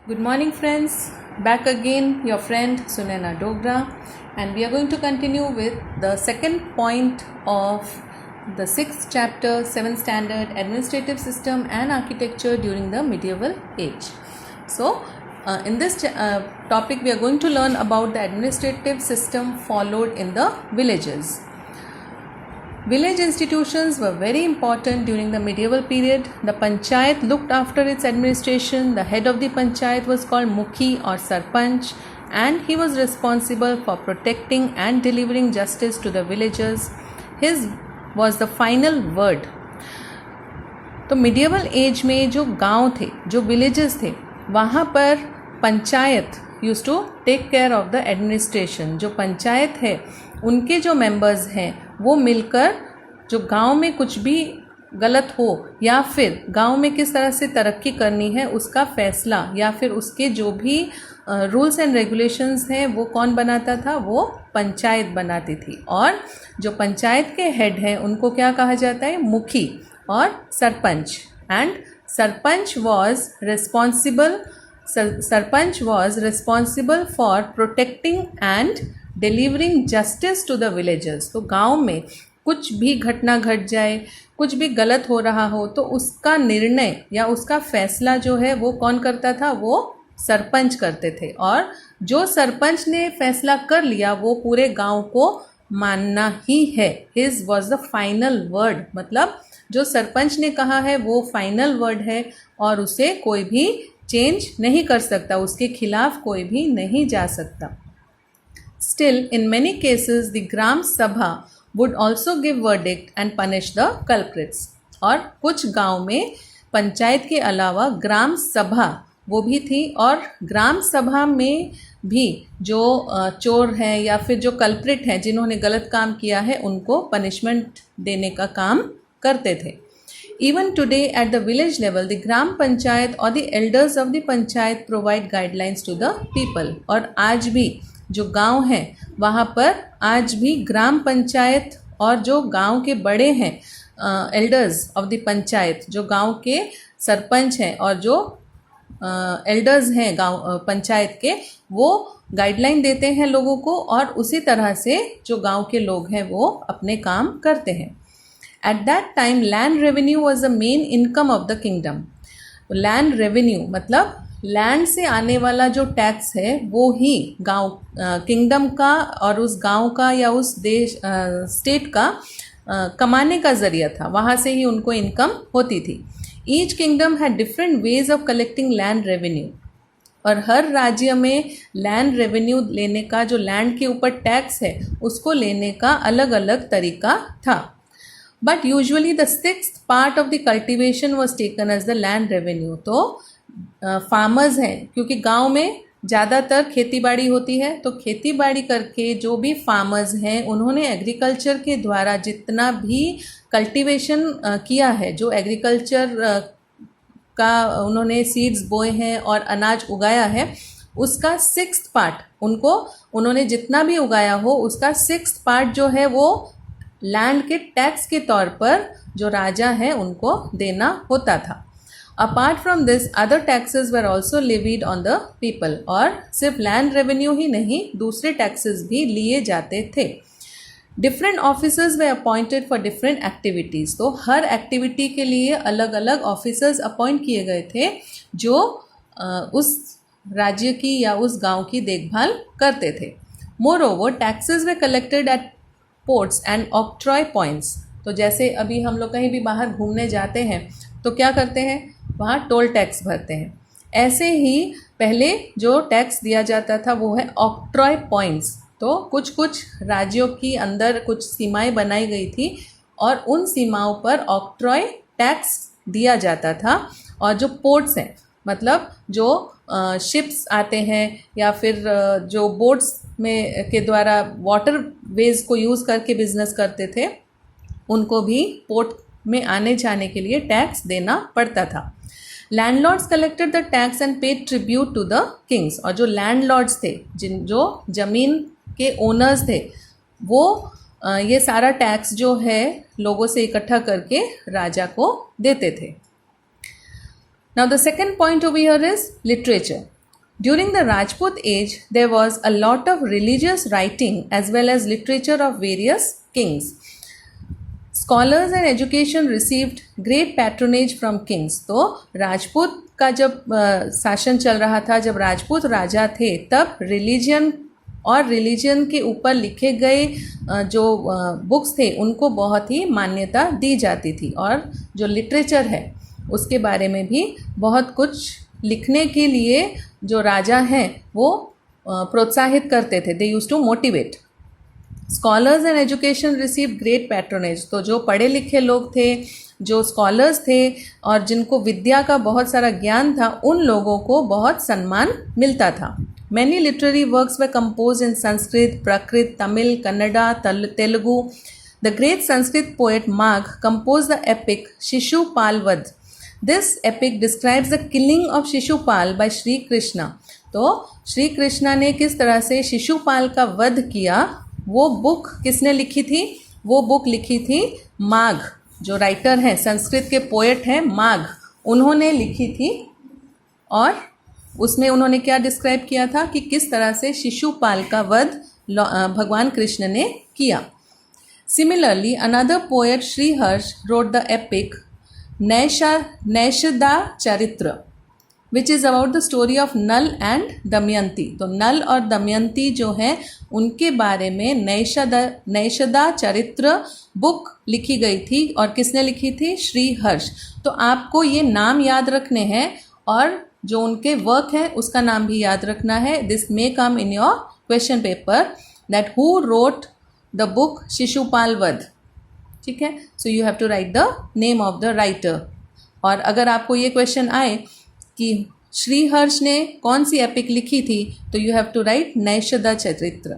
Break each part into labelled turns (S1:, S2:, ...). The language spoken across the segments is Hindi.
S1: Good morning, friends. Back again, your friend Sunena Dogra, and we are going to continue with the second point of the sixth chapter, 7th standard, administrative system and architecture during the medieval age. So, in this topic, we are going to learn about the administrative system followed in the villages. Village institutions were very important during the medieval period. The panchayat looked after its administration. The head of the panchayat was called Mukhi or Sarpanch, and he was responsible for protecting and delivering justice to the villagers. His was the final word. तो medieval age में जो गांव थे, जो villages थे, वहाँ पर panchayat used to take care of the administration. जो पंचायत है उनके जो मेंबर्स हैं वो मिलकर जो गांव में कुछ भी गलत हो या फिर गांव में किस तरह से तरक्की करनी है उसका फैसला या फिर उसके जो भी रूल्स एंड रेगुलेशंस हैं वो कौन बनाता था, वो पंचायत बनाती थी. और जो पंचायत के हेड हैं उनको क्या कहा जाता है, मुखी और sarpanch. And sarpanch was responsible for protecting and delivering justice to the villagers. तो गांव में कुछ भी घटना घट जाए, कुछ भी गलत हो रहा हो तो उसका निर्णय या उसका फैसला जो है वो कौन करता था, वो सरपंच करते थे. और जो सरपंच ने फैसला कर लिया वो पूरे गांव को मानना ही है. His was the final word. मतलब जो सरपंच ने कहा है वो फाइनल वर्ड है और उसे कोई भी चेंज नहीं कर सकता, उसके खिलाफ कोई भी नहीं जा सकता. Still, in many cases, the Gram Sabha would also give verdict and punish the culprits. और कुछ गांव में पंचायत के अलावा ग्राम सभा वो भी थी और ग्राम सभा में भी जो चोर हैं या फिर जो कल्प्रिट हैं जिन्होंने गलत काम किया है उनको पनिशमेंट देने का काम करते थे. Even today at the village level, the Gram Panchayat or the elders of the Panchayat provide guidelines to the people. और आज भी जो गांव हैं वहाँ पर आज भी ग्राम पंचायत और जो गांव के बड़े हैं एल्डर्स ऑफ द पंचायत, जो गांव के सरपंच हैं और जो एल्डर्स हैं गांव पंचायत के, वो गाइडलाइन देते हैं लोगों को और उसी तरह से जो गांव के लोग हैं वो अपने काम करते हैं. At that time, land revenue was the main income of the kingdom. Land revenue मतलब लैंड से आने वाला जो टैक्स है वो ही गांव किंगडम का और उस गांव का या उस देश स्टेट का कमाने का ज़रिया था. वहाँ से ही उनको इनकम होती थी. Each kingdom had different ways of collecting land revenue. और हर राज्य में लैंड रेवेन्यू लेने का, जो लैंड के ऊपर टैक्स है उसको लेने का अलग अलग तरीका था. But usually the sixth part of the cultivation was taken as the land revenue. तो फार्मर्स हैं, क्योंकि गांव में ज़्यादातर खेती बाड़ी होती है, तो खेती बाड़ी करके जो भी फार्मर्स हैं उन्होंने एग्रीकल्चर के द्वारा जितना भी कल्टीवेशन किया है, जो एग्रीकल्चर का उन्होंने सीड्स बोए हैं और अनाज उगाया है, उसका सिक्स्थ पार्ट उन्होंने जितना भी उगाया हो उसका सिक्स्थ पार्ट जो है वो लैंड के टैक्स के तौर पर जो राजा हैं उनको देना होता था. Apart from this other taxes were also levied on the people. और सिर्फ लैंड रेवेन्यू ही नहीं, दूसरे टैक्सेस भी लिए जाते थे. Different officers way appointed for different activities. तो हर एक्टिविटी के लिए अलग अलग ऑफिसर्स अपॉइंट किए गए थे जो उस राज्य की या उस गांव की देखभाल करते थे. More over taxes way collected at ports and octroi points. तो जैसे अभी हम लोग कहीं भी बाहर घूमने जाते हैं तो क्या करते हैं, वहाँ टोल टैक्स भरते हैं. ऐसे ही पहले जो टैक्स दिया जाता था वो है ऑक्ट्रॉय पॉइंट्स. तो कुछ कुछ राज्यों की अंदर कुछ सीमाएं बनाई गई थी और उन सीमाओं पर ऑक्ट्रॉय टैक्स दिया जाता था. और जो पोर्ट्स हैं मतलब जो शिप्स आते हैं या फिर जो बोट्स में के द्वारा वाटर वेज को यूज़ करके बिजनेस करते थे, उनको भी पोर्ट में आने जाने के लिए टैक्स देना पड़ता था. Landlords collected the tax and paid tribute to the kings. और जो लैंडलॉर्ड्स थे, जो ज़मीन के ओनर्स थे, वो ये सारा टैक्स जो है लोगों से इकट्ठा करके राजा को देते थे. Now the second point over here is literature. During the Rajput age, there was a lot of religious writing as well as literature of various kings. Scholars and education received great patronage from kings. तो राजपूत का जब शासन चल रहा था, जब राजपूत राजा थे, तब रिलीजन और रिलीजन के ऊपर लिखे गए जो बुक्स थे उनको बहुत ही मान्यता दी जाती थी, और जो लिटरेचर है उसके बारे में भी बहुत कुछ लिखने के लिए जो राजा हैं वो प्रोत्साहित करते थे. They use to motivate. Scholars and education receive great patronage. तो जो पढ़े लिखे लोग थे, जो स्कॉलर्स थे और जिनको विद्या का बहुत सारा ज्ञान था, उन लोगों को बहुत सम्मान मिलता था. Many literary works were composed in Sanskrit, Prakrit, Tamil, Kannada, Telugu. The great Sanskrit poet Magh composed the epic Shishupal Vadh. This epic describes the killing of Shishupal by Shri Krishna. तो श्री कृष्णा ने किस तरह से शिशुपाल का वध किया, वो बुक किसने लिखी थी? वो बुक लिखी थी माघ, जो राइटर हैं, संस्कृत के पोएट हैं माघ, उन्होंने लिखी थी. और उसमें उन्होंने क्या डिस्क्राइब किया था कि किस तरह से शिशुपाल का वध भगवान कृष्ण ने किया. Similarly another poet Shriharsha wrote the epic Naishadha Charitra, which is about the story of Nala and Damayanti. तो नल और दमयंती जो है उनके बारे में नैषदा चरित्र बुक लिखी गई थी. और किसने लिखी थी? श्रीहर्ष. तो आपको ये नाम याद रखने हैं और जो उनके वर्क है उसका नाम भी याद रखना है. This may come in your question paper, that who wrote the book Shishupal Vadh. ठीक है, so you have to write the name of the writer. और अगर आपको ये क्वेश्चन आए कि श्रीहर्ष ने कौन सी एपिक लिखी थी, तो यू हैव टू राइट नैषदा चरित्र.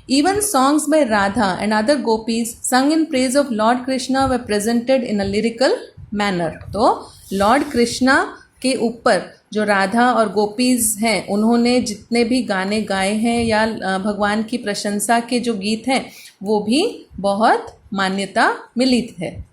S1: Even songs by Radha and other gopis sung in praise of Lord Krishna were presented in a lyrical manner. तो लॉर्ड कृष्णा के ऊपर जो राधा और गोपीज हैं उन्होंने जितने भी गाने गाए हैं या भगवान की प्रशंसा के जो गीत हैं वो भी बहुत मान्यता मिली है.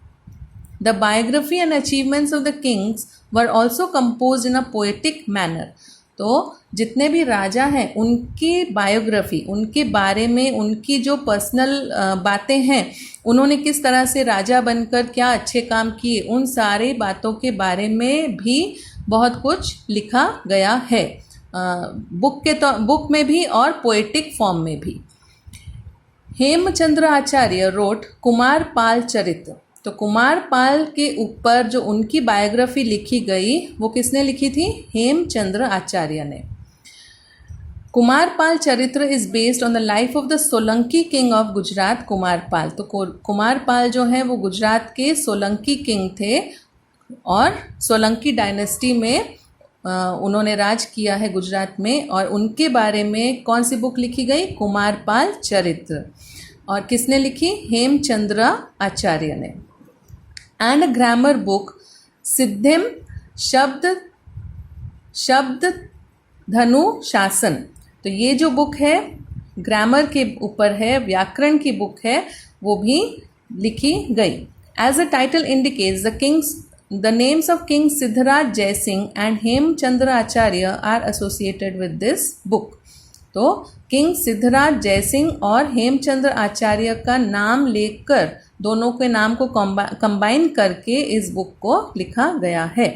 S1: The biography and achievements of the Kings were also compose in a poetic manner. तो जितने भी राजा हैं उनकी बायोग्राफी, उनके बारे में उनकी जो पर्सनल बातें हैं, उन्होंने किस तरह से राजा बनकर क्या अच्छे काम किए, उन सारे बातों के बारे में भी बहुत कुछ लिखा गया है बुक में भी और पोएटिक फॉर्म में भी. हेमचंद्र आचार्य रोट कुमार पाल चरित्र. तो कुमार पाल के ऊपर जो उनकी बायोग्राफी लिखी गई वो किसने लिखी थी? हेमचंद्र आचार्य ने. Kumar Pal Charitra is based on the life of the Solanki king of Gujarat Kumar Pal. तो कुमार पाल जो है वो गुजरात के सोलंकी किंग थे और सोलंकी डायनेस्टी में उन्होंने राज किया है गुजरात में. और उनके बारे में कौन सी बुक लिखी गई? कुमार पाल चरित्र. और किसने लिखी? हेमचंद्र आचार्य ने. एंड अ ग्रामर बुक सिद्धिम शब्द धनु शासन. तो ये जो बुक है ग्रामर के ऊपर है, व्याकरण की बुक है, वो भी लिखी गई. As the title indicates the names of king Siddharaj Jaisingh and Hemchandra Acharya are associated with this book. तो किंग सिद्धराज जयसिंह और हेमचंद्र आचार्य का नाम लेकर दोनों के नाम को कंबाइन करके इस बुक को लिखा गया है.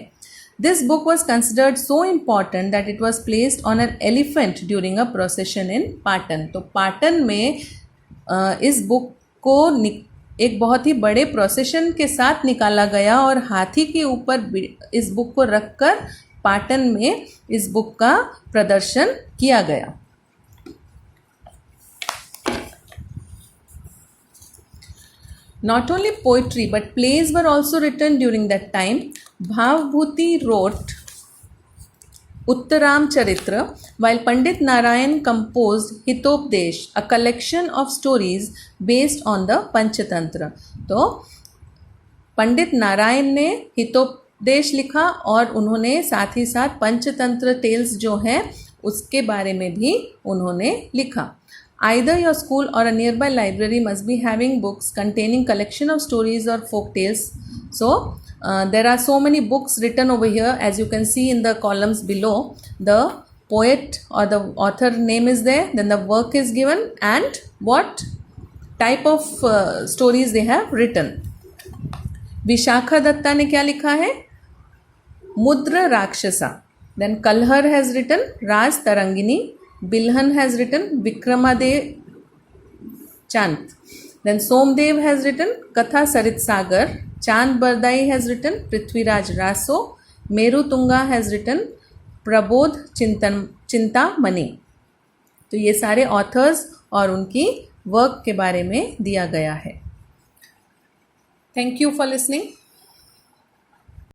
S1: This book was considered so important that it was placed on an elephant during a procession in Patan. तो पाटन में इस बुक को एक बहुत ही बड़े प्रोसेशन के साथ निकाला गया और हाथी के ऊपर इस बुक को रखकर पाटन में इस बुक का प्रदर्शन किया गया. Not only poetry but plays were also written during that time. Bhavbhuti wrote Uttaram Charitra, while Pandit Narayan composed Hitopdesh, a collection of stories based on the Panchatantra. तो पंडित नारायण ने हितोपदेश लिखा और उन्होंने साथ ही साथ पंचतंत्र टेल्स जो हैं उसके बारे में भी उन्होंने लिखा. Either your school or a nearby library must be having books containing collection of stories or folk tales. So there are so many books written over here, as you can see in the columns below. The poet or the author name is there, then the work is given, and what type of stories they have written. Vishakha Dutta ने क्या लिखा है? मुद्र राक्षसा. Then Kalhar has written Raj Tarangini. Bilhan has written Vikramadev Chant. Then Somdev has written Katha Sarit Sagar. Chand Bardai has written Prithviraj Raso. Meru Tunga has written Prabodh चिंता मनी. तो ये सारे ऑथर्स और उनकी वर्क के बारे में दिया गया है. Thank you for listening.